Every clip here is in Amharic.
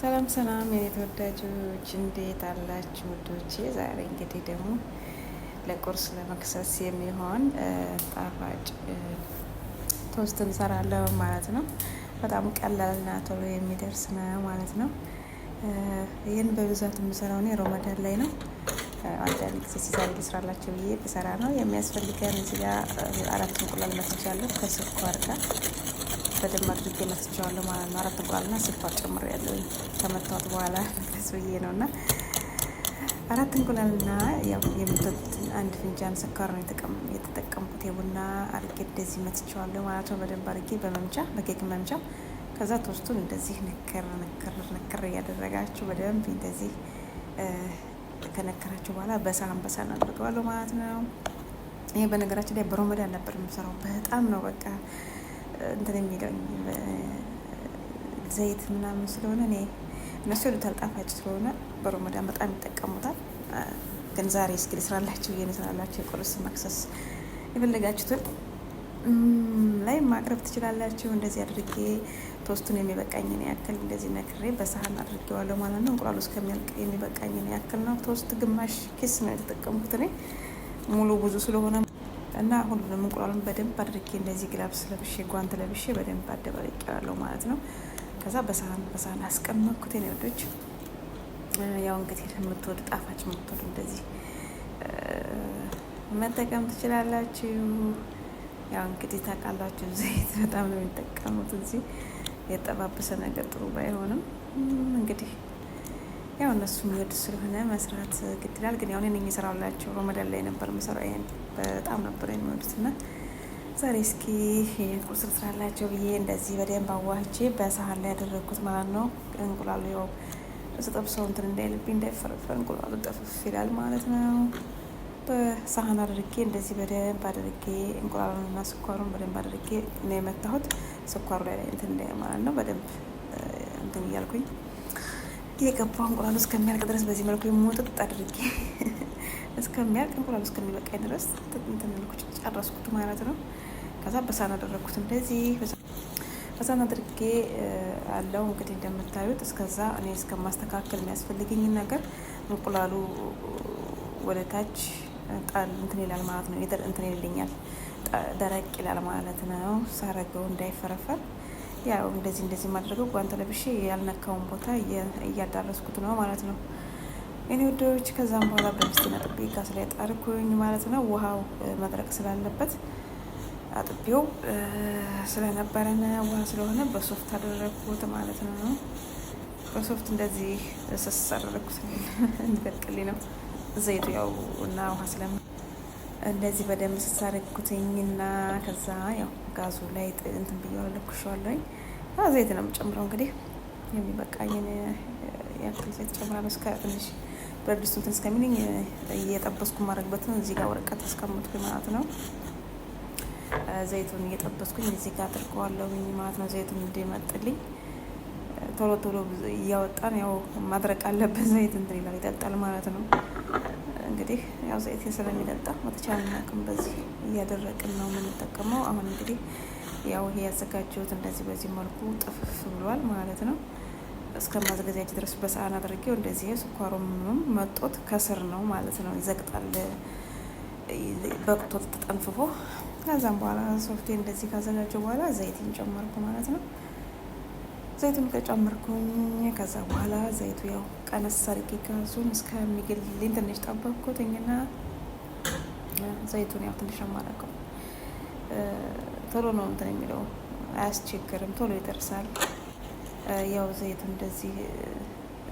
ሰላም ሰላም የኔ ተወዳጆች እንዴት አላችሁ ውዶቼ? ዛሬ እንግዲህ ደግሞ ለቁርስ ለመክሰስ የሚሆን ጣፋጭ ቶስት እንሰራለሁ ማለት ነው። በጣም ቀላልና ቶሎ የሚደርስ ነው ማለት ነው። ይህን በብዛት የምሰራው እኔ ሮመዳን ላይ ነው። አንዳንድ ጊዜ ሲዛሬ ልስራላቸው ብዬ ብሰራ ነው የሚያስፈልገን። እዚህ ጋ 4 እንቁላል መትቻለሁ ከስኳር ጋር በደንብ አድርጌ መትቼዋለሁ ማለት ነው። 4 እንቁላልና ስኳር ጨምሬያለሁ ከመታወት በኋላ ቀስ ብዬ ነው እና 4 እንቁላልና ያው የምትወዱትን 1 ፍንጃን ስኳር ነው የተጠቀምኩት። የቡና አድርጌ እንደዚህ መትቼዋለሁ ማለት ነው። በደንብ አድርጌ በመምቻ በኬክ መምቻ። ከዛ ቶስቱን እንደዚህ ንክር እያደረጋችሁ በደንብ እንደዚህ ከነከራችሁ በኋላ በሳህን አድርገዋለሁ ማለት ነው። ይሄ በነገራችን ላይ በሮመዳን ነበር የምሰራው። በጣም ነው በቃ እንትን የሚለኝ ዘይት ምናምን ስለሆነ እኔ እነሱ ይሉታል ጣፋጭ ስለሆነ በሮመዳን በጣም ይጠቀሙታል። ግን ዛሬ እስኪ ልስራላችሁ የቁርስ መክሰስ የፈለጋችሁትን ላይ ማቅረብ ትችላላችሁ። እንደዚህ አድርጌ ቶስቱን የሚበቃኝን ያክል እንደዚህ ነክሬ በሳህን አድርጌዋለሁ ማለት ነው። እንቁላሉ እስከሚያልቅ የሚበቃኝን ያክል ነው። ቶስት ግማሽ ኪስ ነው የተጠቀምኩት እኔ ሙሉ ብዙ ስለሆነ እና ሁሉንም እንቁላሉን በደንብ አድርጌ እንደዚህ ግላብስ ለብሼ ጓንት ለብሼ በደንብ አደባልቄዋለሁ ማለት ነው። ከዛ በሳህን አስቀመጥኩት። የኔ ወዶች ያው እንግዲህ የምትወዱ ጣፋጭ የምትወዱ እንደዚህ መጠቀም ትችላላችሁ። ያው እንግዲህ ታውቃላችሁ ዘይት በጣም ነው የሚጠቀሙት እዚህ። የተጠባበሰ ነገር ጥሩ ባይሆንም እንግዲህ ያው እነሱ የሚወድ ስለሆነ መስራት ግድ ይላል። ግን ያው እኔ ነኝ የሰራሁላቸው። ሮመዳን ላይ ነበር የምሰራው። ይሄን በጣም ነበር የሚወዱት እና ዛሬ እስኪ ቁርስ ልስራላቸው ብዬ እንደዚህ በደንብ አዋህቼ በሳህን ላይ ያደረግኩት ማለት ነው። እንቁላሉ ያው ስጠብሰው እንትን እንዳይልብኝ እንዳይፈረፈር እንቁላሉ ጠፍፍ ይላል ማለት ነው። በሳህን አድርጌ እንደዚህ በደንብ አድርጌ እንቁላሉንና ስኳሩን በደንብ አድርጌ ነው የመታሁት። ስኳሩ ላይ እንትን እንዳይ ማለት ነው። በደንብ እንትን እያልኩኝ የገባው እንቁላሉ እስከሚያልቅ ድረስ በዚህ መልኩ የሞጥጥ አድርጌ እስከሚያልቅ እንቁላሉ እስከሚበቃኝ ድረስ እንትን ልኩ ጨረስኩት ማለት ነው። ከዛ በሳህን አደረግኩት እንደዚህ በሳህን አድርጌ አለው እንግዲህ እንደምታዩት። እስከዛ እኔ እስከማስተካከል የሚያስፈልገኝን ነገር እንቁላሉ ወደ ታች ጣል እንትን ይላል ማለት ነው። እንትን ይልኛል ደረቅ ይላል ማለት ነው። ሳረገው እንዳይፈረፈር ያው እንደዚህ ማድረገው ጓንት ለብሼ ያልነካውን ቦታ እያዳረስኩት ነው ማለት ነው የኔ ወዶች። ከዛም በኋላ በድስት አጥቤ ጋስ ላይ ጣርኩኝ ማለት ነው። ውሃው መድረቅ ስላለበት አጥቤው ስለነበረን ውሃ ስለሆነ በሶፍት አደረግኩት ማለት ነው። በሶፍት እንደዚህ ስስ አደረግኩት እንዲደርቅልኝ ነው። ዘይቱ ያው እና ውሃ ስለማ እንደዚህ በደንብ ስሳረግኩትኝና ከዛ ያው ጋዙ ላይ እንትን ብዬ ለኩሻለሁኝ። ዘይት ነው የምጨምረው እንግዲህ የሚበቃኝን ያክል ዘይት ጨምራለሁ። እስከ ትንሽ ብረት ድስቱ እንትን እስከሚልኝ እየጠበስኩ ማድረግበትን እዚህ ጋር ወረቀት አስቀምጥኩኝ ማለት ነው። ዘይቱን እየጠበስኩኝ እዚህ ጋር አድርገዋለሁኝ ማለት ነው። ዘይቱን እንዲመጥልኝ ቶሎ እያወጣን ያው ማድረቅ አለበት። ዘይት እንትን ይላል ይጠጣል ማለት ነው። እንግዲህ ያው ዘይት ስለሚጠጣ በተቻለን አቅም በዚህ እያደረቅን ነው የምንጠቀመው። አሁን እንግዲህ ያው ይሄ ያዘጋጀሁት እንደዚህ በዚህ መልኩ ጥፍፍ ብሏል ማለት ነው። እስከማዘጋጀት ድረስ በሳህን አድርጌው እንደዚህ ስኳሩም መጦት ከስር ነው ማለት ነው። ይዘግጣል በቅቶት ተጠንፍፎ። ከዛም በኋላ ሶፍቴ እንደዚህ ካዘጋጀው በኋላ ዘይትን ጨመርኩ ማለት ነው። ዘይቱን ከጨመርኩኝ ከዛ በኋላ ዘይቱ ያው ቀነስ አድርጌ ጋዙን እስከሚግልልኝ ትንሽ ጠበቅኩትኝና ዘይቱን ያው ትንሽ አማረቀው። ቶሎ ነው እንትን የሚለው አያስቸግርም፣ ቶሎ ይደርሳል። ያው ዘይቱ እንደዚህ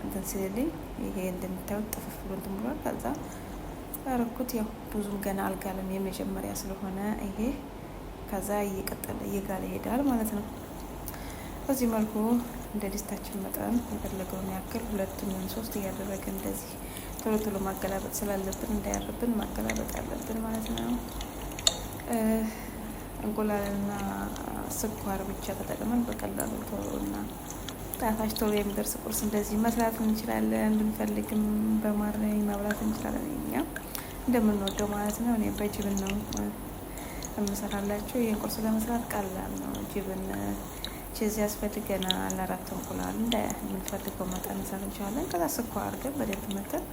እንትን ሲልልኝ ይሄ እንደምታዩት ጥፍፍ ብሎ እንትን ብሏል። ከዛ አረኩት። ያው ብዙም ገና አልጋለም የመጀመሪያ ስለሆነ ይሄ ከዛ እየቀጠለ እየጋለ ይሄዳል ማለት ነው። በዚህ መልኩ እንደ ድስታችን መጠን የፈለገውን ያክል 2 ወይም 3 እያደረገ እንደዚህ ቶሎ ማገላበጥ ስላለብን እንዳያርብን ማገላበጥ አለብን ማለት ነው። እንቁላልና ስኳር ብቻ ተጠቅመን በቀላሉ ቶሎና ጣፋጭ ቶሎ የሚደርስ ቁርስ እንደዚህ መስራት እንችላለን። ብንፈልግም በማር መብላት እንችላለን፣ እኛ እንደምንወደው ማለት ነው። እኔ በጅብን ነው የምሰራላችሁ። ይህን ቁርስ ለመስራት ቀላል ነው። ጅብን ቺዝ ያስፈልገናል። 4 እንቁላል እንደ የምንፈልገው መጠን እንሰራ እንችላለን። ከዛ ስኳር አድርገን በደንብ መተን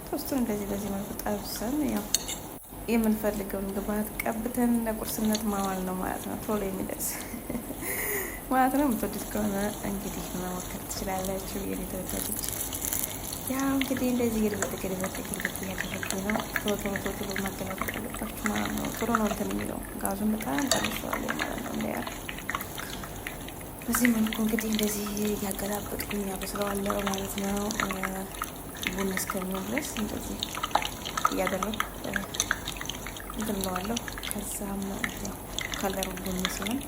ቶስቱን እንደዚህ በዚህ መልኩ ጠብሰን ያው የምንፈልገውን ግብአት ቀብተን ለቁርስነት ማዋል ነው ማለት ነው። ቶሎ የሚደርስ ማለት ነው። የምትወዱት ከሆነ እንግዲህ መሞከር ትችላላችሁ። የኔ ተወዳጆች ያው እንግዲህ እንደዚህ ግልብጥ እያደረግኩኝ ነው። ቶሎ ማገላበጥ አለባችሁ ማለት ነው። ቶሎ ነው እንትን የሚለው ጋዙን በጣም ቀንሸዋለሁ ማለት ነው። እንዲያ በዚህ መልኩ እንግዲህ እንደዚህ እያገላበጥኩኝ ያበስለዋለሁ ማለት ነው። ቡና እስከሚሆን ድረስ እንደዚህ እያደረግኩ እንትን እለዋለሁ። ከዛም ከለሩ ቡኒ ሲሆን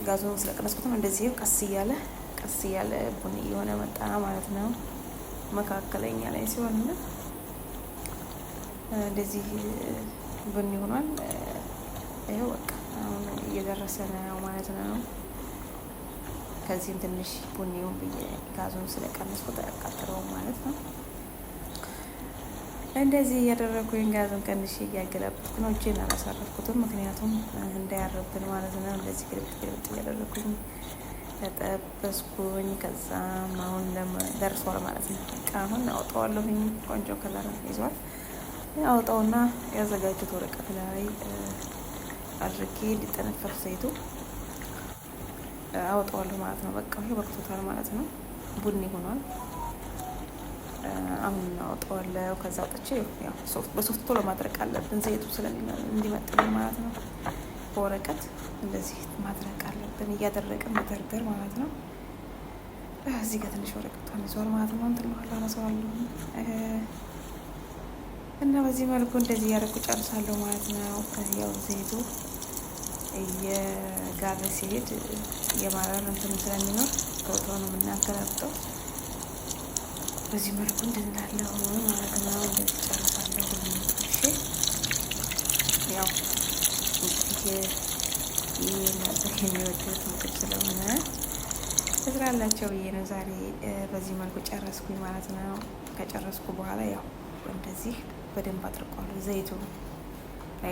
ጋዙን ስለቀነስኩት ነው እንደዚህ ቀስ እያለ ቡኒ እየሆነ መጣ ማለት ነው። መካከለኛ ላይ ሲሆን እንደዚህ ቡኒ ሆኗል። ይኸው በቃ አሁን እየደረሰ ነው ማለት ነው። ከዚህም ትንሽ ቡኒውን ብዬ ጋዙን ስለቀነስኩት አያቃጥለውም ማለት ነው። እንደዚህ እያደረኩኝ ጋዙን ቀንሼ እያገላበጥኩ ነው። እጄን አላሳረፍኩትም ምክንያቱም እንዳያረብን ማለት ነው። እንደዚህ ግልብጥ እያደረኩኝ ተጠበስኩኝ። ከዛም አሁን ደርሷል ማለት ነው። በቃ አሁን አውጣዋለሁኝ። ቆንጆ ከለር ይዟል። አውጣውና ያዘጋጁት ወረቀት ላይ አድርጌ ሊጠነፈር ዘይቱ አውጣዋለሁ ማለት ነው። በቃ ይሄ በቅቶታል ማለት ነው። ቡኒ ሆኗል። አሁን አውጣዋለሁ። ከዛ አውጥቼ ያው በሶፍት ቶሎ ማድረቅ አለብን ዘይቱ እንዲመጥልን ማለት ነው። በወረቀት እንደዚህ ማድረቅ አለብን። እያደረቅን መደርደር ማለት ነው። እዚህ ጋር ትንሽ ወረቀቷን ይዟል ማለት ነው። እንትን ነው አላነሳዋለሁ እና በዚህ መልኩ እንደዚህ እያደረኩ ጨርሳለሁ ማለት ነው። ያው ዘይቱ እየጋለ ሲሄድ የማረር እንትን ስለሚኖር ቶሎ ነው የምናገላብጠው። በዚህ መልኩ እንድንላለው ማለት ነው። እንደዚህ ጨርሳለሁ። እሺ ያው እንግዲህ እናንተ የሚወዱት ምግብ ስለሆነ ትስራላቸው ብዬ ነው ዛሬ በዚህ መልኩ ጨረስኩኝ ማለት ነው። ከጨረስኩ በኋላ ያው እንደዚህ በደንብ አድርቋል። ዘይቱ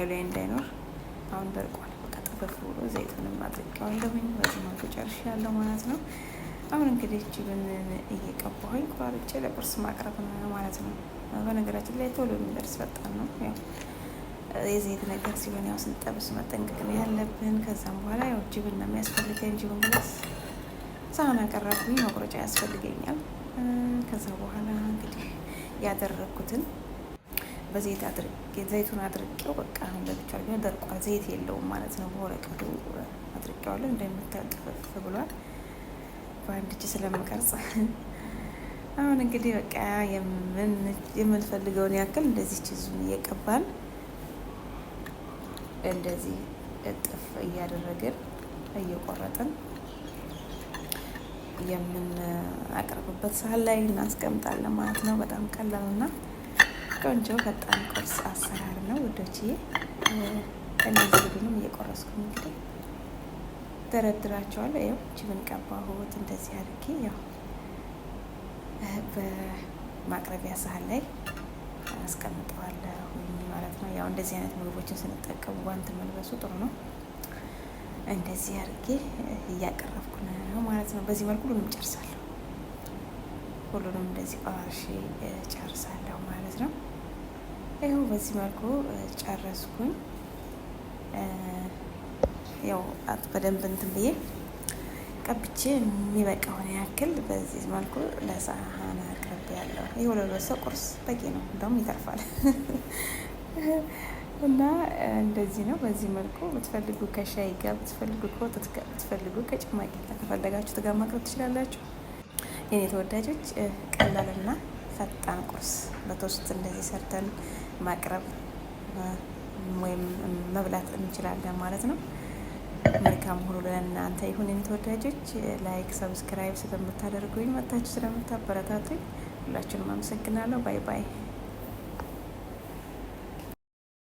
ላይ እንዳይኖር አሁን ደርቋል። በቃ ጠፈፍ ብሎ ዘይቱንም አድርቄዋለሁኝ። በዚህ መልኩ ጨርሻለሁ ማለት ነው። አሁን እንግዲህ ጅብን እየቀባሁኝ ቆራርጬ ለቁርስ ማቅረብ ነው ማለት ነው። በነገራችን ላይ ቶሎ የሚደርስ ፈጣን ነው። ያው የዘይት ነገር ሲሆን ያው ስንጠብስ መጠንቀቅ ነው ያለብን። ከዛም በኋላ ያው ጅብን ነው የሚያስፈልገን። ጅብን ብለስ ሳህን አቀረብኩኝ። መቁረጫ ያስፈልገኛል። ከዛ በኋላ እንግዲህ ያደረግኩትን በዘይት ዘይቱን አድርቄው በቃ አሁን ለብቻው ግን ደርቋል። ዘይት የለውም ማለት ነው። በወረቀቱ አድርቄዋለሁ። እንደምታጠፈፍ ብሏል። በአንድ እጅ ስለምቀርጽ አሁን እንግዲህ በቃ የምንፈልገውን ያክል እንደዚህ ቺዙን እየቀባን እንደዚህ እጥፍ እያደረግን እየቆረጥን የምናቀርብበት ሳህን ላይ እናስቀምጣለን ማለት ነው። በጣም ቀላልና ቆንጆ ፈጣን ቁርስ አሰራር ነው ውዶችዬ። እንደዚህ ሁሉንም እየቆረስኩኝ እንግዲህ ደረድራቸዋለሁ። ያው ጅብን ቀባሁት እንደዚህ አድርጌ ያው በማቅረቢያ ሳህን ላይ አስቀምጠዋለሁ ማለት ነው። ያው እንደዚህ አይነት ምግቦችን ስንጠቀሙ ጓንት መልበሱ ጥሩ ነው። እንደዚህ አድርጌ እያቀረብኩ ነው ማለት ነው። በዚህ መልኩ ሁሉንም ጨርሳለሁ። ሁሉንም እንደዚህ ቆራርሼ ጨርሳለሁ ማለት ነው። ይኸው በዚህ መልኩ ጨረስኩኝ። ያው በደንብ እንትን ብዬ ቀብቼ የሚበቃውን ያክል በዚህ መልኩ ለሳህን አቅርቤያለሁ። ይሄ ለሁለት ሰው ቁርስ በቂ ነው፣ እንደውም ይተርፋል። እና እንደዚህ ነው። በዚህ መልኩ ብትፈልጉ ከሻይ ጋር፣ ብትፈልጉ ከወተት ጋር፣ ብትፈልጉ ከጭማቂ ጋር ከፈለጋችሁ ጋር ማቅረብ ትችላላችሁ። የኔ ተወዳጆች ቀላልና ፈጣን ቁርስ በቶስት እንደዚህ ሰርተን ማቅረብ ወይም መብላት እንችላለን ማለት ነው። መልካም ሁሉ ለእናንተ ይሁን የኔ ተወዳጆች። ላይክ፣ ሰብስክራይብ ስለምታደርጉኝ መታችሁ ስለምታበረታቱኝ ሁላችሁንም አመሰግናለሁ። ባይ ባይ።